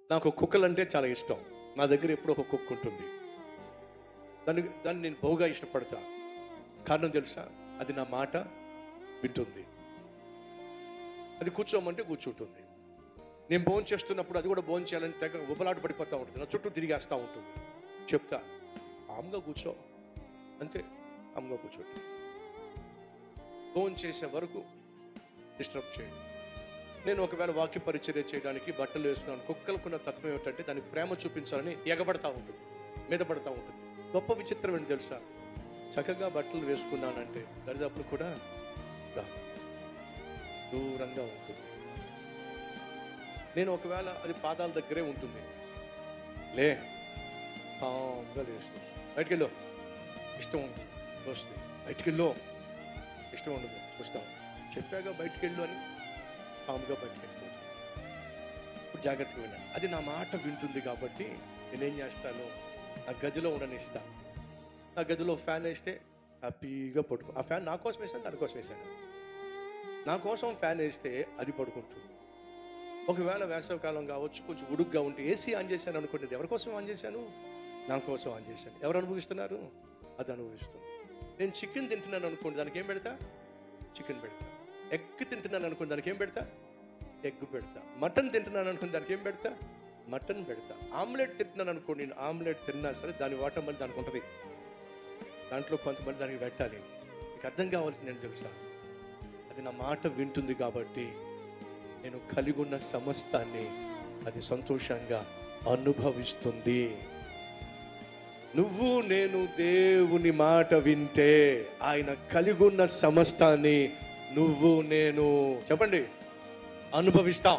నాకు కుక్కలంటే చాలా ఇష్టం. నా దగ్గర ఎప్పుడూ ఒక కుక్క ఉంటుంది. దాన్ని నేను బహుగా ఇష్టపడతా. కారణం తెలుసా? అది నా మాట వింటుంది. అది కూర్చోమంటే కూర్చుంటుంది. నేను భోజనం చేస్తున్నప్పుడు అది కూడా భోజనం చేయాలని తెగ ఉబలాట పడిపోతూ ఉంటుంది. నా చుట్టూ తిరిగేస్తూ ఉంటుంది. చెప్తా, ఆమ్గా కూర్చో, అంతే, ఆమ్గా కూర్చోండి. భోజనం చేసే వరకు డిస్టర్బ్ చేయండి. నేను ఒకవేళ వాక్య పరిచర్య చేయడానికి బట్టలు వేసుకున్నాను. కుక్కలకున్న తత్వం ఏమిటంటే దానికి ప్రేమ చూపించాలని ఎగబడతా ఉంటుంది, మీద పడతా ఉంటుంది. గొప్ప విచిత్రం ఏంటి తెలుసా? చక్కగా బట్టలు వేసుకున్నానంటే దరిదాపులు కూడా దూరంగా ఉంటుంది. నేను ఒకవేళ అది పాదాల దగ్గరే ఉంటుంది, లే కామ్గా లేస్తుంది. బయటికి వెళ్ళు, ఇష్టం ఉంటుంది వస్తుంది. బయటికి వెళ్ళు, ఇష్టం ఉండదు వస్తాం. చెప్పాగా బయటికి వెళ్ళు అని కామ్గా బయటికి వెళ్ళిపోతుంది. ఇప్పుడు జాగ్రత్తగా విన్నాను. అది నా మాట వింటుంది కాబట్టి నేనేం చేస్తాను, ఆ గదిలో ఉండనిస్తాను. ఆ గదిలో ఫ్యాన్ వేస్తే హ్యాపీగా పడుకో. ఆ ఫ్యాన్ నా కోసం వేసాను, దానికోసం వేసాను. నా కోసం ఫ్యాన్ వేస్తే అది పడుకుంటుంది. ఒకవేళ వేసవికాలం కావచ్చు, కొంచెం ఉడుగ్గా ఉంటే ఏసీ ఆన్ చేశాను అనుకోండి. ఎవరి కోసం ఆన్ చేశాను? నా కోసం ఆన్ చేశాను. ఎవరు అనుభవిస్తున్నారు? అది అనుభవిస్తుంది. నేను చికెన్ తింటున్నాను అనుకోండి, దానికి ఏం పెడతా? చికెన్ పెడతా. ఎగ్ తింటున్నాను అనుకోండి, దానికి ఏం పెడతా? ఎగ్ పెడతా. మటన్ తింటున్నాను అనుకోండి, దానికి ఏం పెడతా? మటన్ పెడతా. ఆమ్లెట్ తింటున్నాను అనుకోండి, నేను ఆమ్లెట్ తిన్నా సరే దాని వాటం మళ్ళీ దానికి ఉంటుంది. దాంట్లో కొంతమంది దానికి పెట్టాలి. మీకు అర్థం కావాల్సింది ఏంటి తెలుసా? అది నా మాట వింటుంది కాబట్టి నేను కలిగి ఉన్న సమస్తాన్ని అది సంతోషంగా అనుభవిస్తుంది. నువ్వు నేను దేవుని మాట వింటే ఆయన కలిగి ఉన్న సమస్తాన్ని నువ్వు నేను చెప్పండి అనుభవిస్తాం.